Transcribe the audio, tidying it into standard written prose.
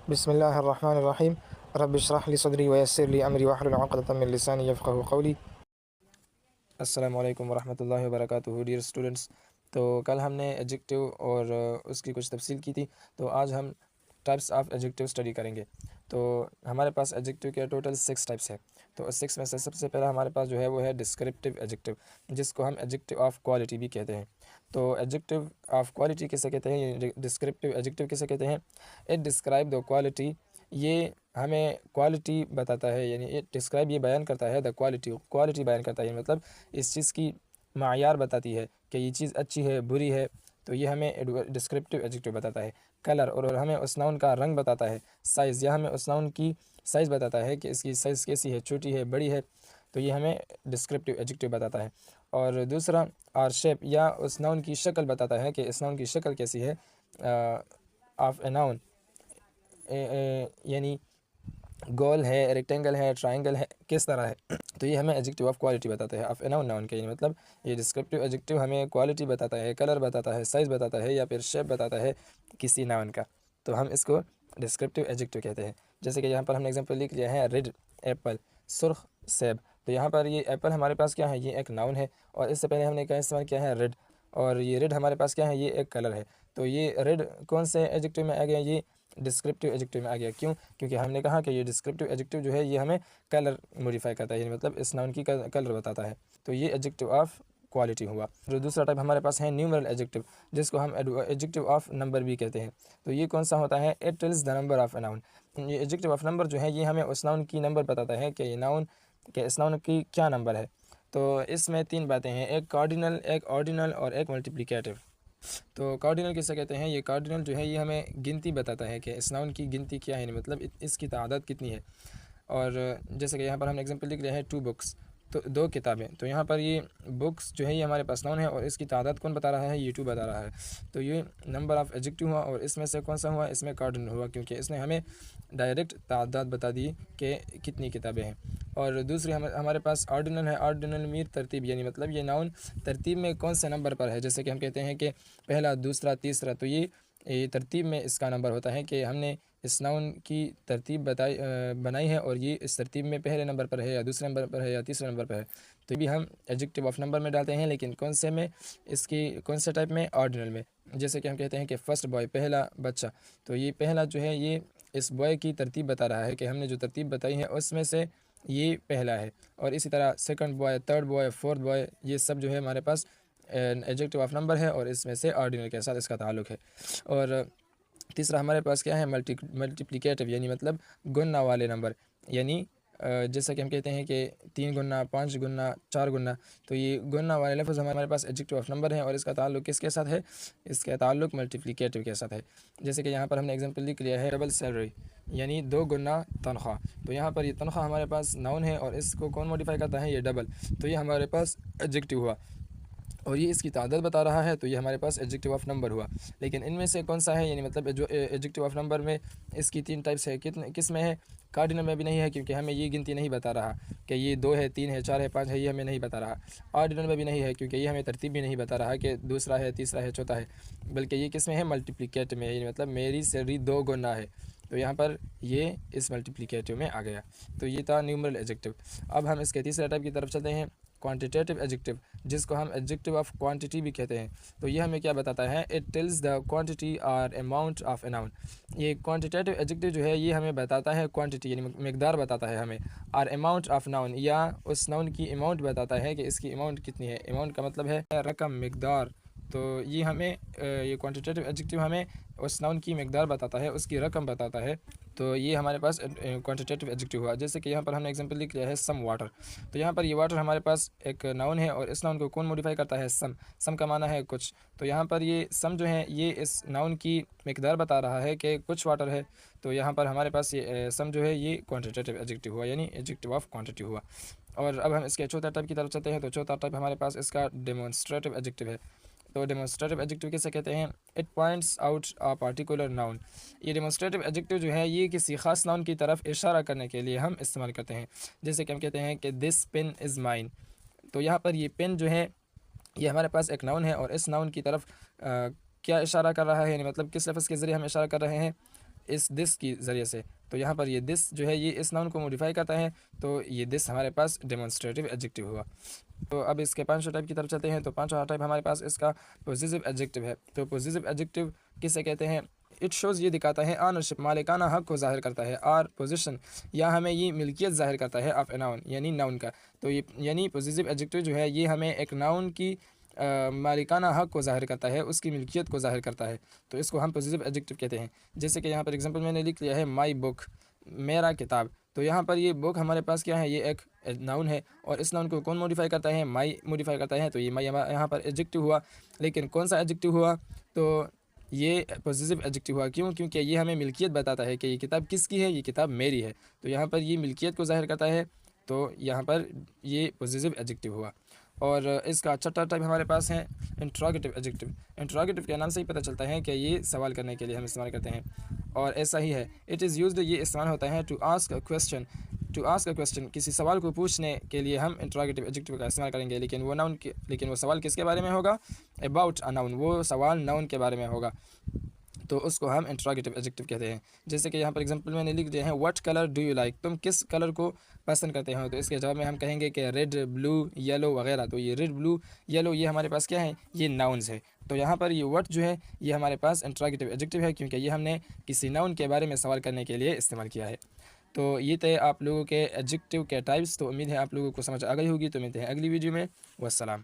बिस्मिल्लाहिर्रहमानिर्रहीम रब्बिश्रह ली सदरी वयस्सिर ली अमरी वहलुल उक़दतम मिन लिसानी यफ़क़हू क़ौली। अस्सलामु अलैकुम वरहमतुल्लाहि वबरकातुहू। डियर स्टूडेंट्स, तो कल हमने एडजेक्टिव और उसकी कुछ तफसील की थी। तो आज हम टाइप्स ऑफ एडजेक्टिव स्टडी करेंगे। तो हमारे पास एडजेक्टिव के टोटल 6 टाइप्स है। तो 6 में से सबसे पहला हमारे पास जो है वो है डिस्क्रिप्टिव एडजेक्टिव, जिसको हम एडजेक्टिव ऑफ क्वालिटी भी कहते हैं। तो एडजेक्टिव ऑफ क्वालिटी किसे कहते हैं, डिस्क्रिप्टिव एडजेक्टिव किसे कहते हैं? इट डिस्क्राइब द क्वालिटी, ये हमें क्वालिटी बताता है, यानी इट डिस्क्राइब ये बयान करता है, द क्वालिटी क्वालिटी बयान करता है, मतलब इस चीज़ की मायार बताती है कि ये चीज़ अच्छी है बुरी है। तो ये हमें डिस्क्रिप्टिव एडजेक्टिव बताता है। कलर, और हमें उस नाउन का रंग बताता है। साइज़, यह हमें उस नाउन की साइज़ बताता है कि इसकी साइज़ कैसी है, छोटी है बड़ी है। तो ये हमें डिस्क्रिप्टिव एडजेक्टिव बताता है। और दूसरा आर शेप, या उस नाउन की शक्ल बताता है कि इस नाउन की शक्ल कैसी है। ऑफ ए नाउन, यानी गोल है, रेक्टेंगल है, ट्रायंगल है, किस तरह है। तो ये हमें एडजेक्टिव ऑफ क्वालिटी बताता है, ऑफ ए नाउन, नाउन के, मतलब ये डिस्क्रिप्टिव एडजेक्टिव हमें क्वालिटी बताता है, कलर बताता है, साइज़ बताता है, या फिर शेप बताता है किसी नाउन का। तो हम इसको डिस्क्रिप्टिव एडजेक्टिव कहते हैं। जैसे कि यहाँ पर हमने एग्जाम्पल लिख लिया है, रेड एप्पल, सुर्ख सेब। तो यहाँ पर ये एप्पल हमारे पास क्या है, ये एक नाउन है, और इससे पहले हमने क्या इस्तेमाल किया है, रेड। और ये रेड हमारे पास क्या है, ये एक कलर है। तो ये रेड कौन से एडजेक्टिव में आ गया, ये डिस्क्रिप्टिव एडजेक्टिव में आ गया। क्यों? क्योंकि हमने कहा कि ये डिस्क्रिप्टिव एडजेक्टिव जो है ये हमें कलर मॉडिफाई करता है, मतलब इस नाउन की कलर बताता है। तो ये एडजेक्टिव ऑफ क्वालिटी हुआ। जो दूसरा टाइप हमारे पास है न्यूमरल एडजेक्टिव, जिसको हम एडजेक्टिव ऑफ नंबर भी कहते हैं। तो ये कौन सा होता है? It tells the number of a noun. ये एडजेक्टिव ऑफ नंबर जो है ये हमें उस नाउन की नंबर बताता है कि ये नाउन के इस नाउन की क्या नंबर है। तो इसमें 3 बातें हैं, एक कार्डिनल, एक ऑर्डिनल और एक मल्टीप्लिकेटिव। तो कार्डिनल किसे कहते हैं? ये कार्डिनल जो है ये हमें गिनती बताता है कि इस नाउन की गिनती क्या है, मतलब इसकी तादाद कितनी है। और जैसे कि यहाँ पर हमने एग्जांपल लिख लिया है 2 बुक्स, तो 2 किताबें। तो यहाँ पर ये बुक्स जो है ये हमारे पास नाउन है, और इसकी तादाद कौन बता रहा है, ये 2 बता रहा है। तो ये नंबर ऑफ एडजेक्टिव हुआ, और इसमें से कौन सा हुआ, इसमें कार्डिनल हुआ, क्योंकि इसने हमें डायरेक्ट तादाद बता दी कि कितनी किताबें हैं। और दूसरी हमारे पास ऑर्डिनल है। ऑर्डिनल मीन तरतीब, यानी मतलब ये नाउन तरतीब में कौन से नंबर पर है। जैसे कि हम कहते हैं कि पहला, दूसरा, तीसरा, तो ये तरतीब में इसका नंबर होता है कि हमने इस नाउन की तरतीब बनाई है, और ये इस तरतीब में पहले नंबर पर है, या दूसरे नंबर पर है, या तीसरे नंबर पर है। तो भी हम एडजेक्टिव ऑफ नंबर में डालते हैं, लेकिन कौन से में, इसकी कौन से टाइप में, ऑर्डिनल में। जैसे कि हम कहते हैं कि फर्स्ट बॉय, पहला बच्चा। तो ये पहला जो है ये इस बॉय की तरतीब बता रहा है कि हमने जो तरतीब बताई है उसमें से ये पहला है। और इसी तरह second boy, third boy, fourth boy, ये सब जो है हमारे पास एडजेक्टिव ऑफ नंबर है, और इसमें से ऑर्डिनल के साथ इसका ताल्लुक़ है। और तीसरा हमारे पास क्या है, मल्टीप्लिकेटिव, यानी मतलब गुना वाले नंबर। यानी जैसा कि हम कहते हैं कि 3 गुना, 5 गुना, 4 गुना। तो ये गुना वाले लफ्ज़ हमारे पास एडजेक्टिव ऑफ नंबर है, और इसका ताल्लुक़ किसके साथ है, इसका ताल्लुक़ मल्टीप्लिकेटिव के साथ है। जैसे कि यहाँ पर हमने एग्जांपल लिख लिया है, डबल सैलरी, यानी 2 गुना तनख्वाह। तो यहाँ पर ये तनख्वाह हमारे पास नाउन है, और इसको कौन मॉडिफाई करता है, ये डबल। तो ये हमारे पास एडजेक्टिव हुआ, और ये इसकी तादाद बता रहा है। तो ये हमारे पास एडजेक्टिव ऑफ नंबर हुआ। लेकिन इनमें से कौन सा है, यानी मतलब जो एडजेक्टिव ऑफ नंबर में इसकी 3 टाइप्स है, किस में है? कार्डिनल में भी नहीं है, क्योंकि हमें ये गिनती नहीं बता रहा कि ये 2 है, 3 है, 4 है, 5 है, ये हमें नहीं बता रहा। ऑर्डिनल में भी नहीं है, क्योंकि ये हमें तरतीब भी नहीं बता रहा कि दूसरा है, तीसरा है, चौथा है। बल्कि ये किस में है, मल्टीप्लिकेटिव में, यानी मतलब मेरी सैलरी 2 गुना है। तो यहाँ पर ये इस मल्टीप्लिकेटिव में आ गया। तो ये था न्यूमरल एडजेक्टिव। अब हम इसके तीसरे टाइप की तरफ चलते हैं, क्वांटिटेटिव एडजेक्टिव, जिसको हम एडजेक्टिव ऑफ क्वांटिटी भी कहते हैं। तो ये हमें क्या बताता है, इट टेल्स द क्वांटिटी और अमाउंट ऑफ ए नाउन। ये क्वांटिटेटिव एडजेक्टिव जो है ये हमें बताता है क्वांटिटी, यानी मकदार बताता है हमें, और अमाउंट ऑफ नाउन, या उस नाउन की अमाउंट बताता है कि इसकी अमाउंट कितनी है। अमाउंट का मतलब है रकम, मकदार। तो ये हमें ये क्वांटिटेटिव एडजेक्टिव हमें उस नाउन की मकदार बताता है, उसकी रकम बताता है। तो ये हमारे पास क्वांटिटेटिव एडजेक्टिव हुआ। जैसे कि यहाँ पर हमने एग्जांपल लिख लिया है, सम वाटर। तो यहाँ पर ये वाटर हमारे पास एक नाउन है, और इस नाउन को कौन मॉडिफाई करता है, सम। सम का माना है कुछ। तो यहाँ पर ये सम जो है ये इस नाउन की मकदार बता रहा है कि कुछ वाटर है। तो यहाँ पर हमारे पास ये सम जो है ये क्वांटिटेटिव एडजेक्टिव हुआ, यानी एडजेक्टिव ऑफ क्वांटिटी हुआ। और अब हम इसके चौथा टाइप की तरफ चलते हैं। तो चौथा टाइप हमारे पास इसका डेमोन्स्ट्रेटिव एडजेक्टिव है। तो डेमोन्स्ट्रेटिव एडजेक्टिव किसे कहते हैं? It points out a particular noun. ये डेमोन्स्ट्रेटिव एडजेक्टिव जो है ये किसी ख़ास नाउन की तरफ इशारा करने के लिए हम इस्तेमाल करते हैं। जैसे कि हम कहते हैं कि दिस पेन इज़ माइन। तो यहाँ पर ये पेन जो है ये हमारे पास एक नाउन है, और इस नाउन की तरफ क्या इशारा कर रहा है, यानी मतलब किस लफ्ज़ के ज़रिए हम इशारा कर रहे हैं, इस दिस की ज़रिए से। तो यहाँ पर ये दिस जो है ये इस नाउन को मॉडिफाई करता है, तो ये दिस हमारे पास डेमोन्स्ट्रेटिव एडजेक्टिव हुआ। तो अब इसके पांचों टाइप की तरफ चलते हैं। तो पांचवा टाइप हमारे पास इसका पॉजिटिव एडजेक्टिव है। तो पॉजिटिव एडजेक्टिव किसे कहते हैं? इट शोज़ ये दिखाता है ऑनरशिप, मालिकाना हक को ज़ाहिर करता है। आर पोजीशन, या हमें ये मिल्कियत ज़ाहिर करता है ऑफ ए नाउन, यानी नाउन का। तो ये यानी पॉजिटिव एडजेक्टिव जो है ये हमें एक नाउन की मालिकाना हक को ज़ाहिर करता है, उसकी मिल्कियत को ज़ाहिर करता है। तो इसको हम पॉजिटिव एडजेक्टिव कहते हैं। जैसे कि यहाँ पर एग्जांपल मैंने लिख लिया है माई बुक, मेरा किताब। तो यहाँ पर ये बुक हमारे पास क्या है? ये एक नाउन है, और इस नाउन को कौन मॉडिफाई करता है? माई मॉडिफाई करता है। तो ये माई यहाँ पर एडजेक्टिव हुआ। लेकिन कौन सा एडजेक्टिव हुआ? तो ये पॉजिटिव एडजेक्टिव हुआ। क्यों? क्योंकि ये हमें मिल्कियत बताता है कि ये किताब किसकी है, ये किताब मेरी है। तो यहाँ पर ये मिल्कियत को ज़ाहिर करता है, तो यहाँ पर ये पॉजिटिव एडजेक्टिव हुआ। और इसका छठा टाइप हमारे पास है इंट्रोगेटिव एडजेक्टिव। इंट्रोगेटिव के नाम से ही पता चलता है कि ये सवाल करने के लिए हम इस्तेमाल करते हैं, और ऐसा ही है। इट इज़ यूज्ड, ये इस्तेमाल होता है to ask a question. To ask a question, किसी सवाल को पूछने के लिए हम इंट्रोगेटिव एडजेक्टिव का इस्तेमाल करेंगे। लेकिन वो सवाल किसके बारे में होगा? अबाउट अ नाउन, वो सवाल नाउन के बारे में होगा, तो उसको हम इंट्रोगेटिव एडजेक्टिव कहते हैं। जैसे कि यहाँ पर एग्जांपल मैंने लिख दिया है what colour do you like, तुम किस कलर को पसंद करते हो? तो इसके जवाब में हम कहेंगे कि रेड, ब्लू, येलो वगैरह। तो ये रेड, ब्लू, येलो ये हमारे पास क्या है? ये नाउन्स है। तो यहाँ पर ये व्हाट जो है ये हमारे पास इंट्रोगेटिव एडजेक्टिव है, क्योंकि ये हमने किसी नाउन के बारे में सवाल करने के लिए इस्तेमाल किया है। तो ये थे आप लोगों के एडजेक्टिव के टाइप्स। तो उम्मीद है आप लोगों को समझ आ गई होगी। तो मिलते हैं अगली वीडियो में। वस्सलाम।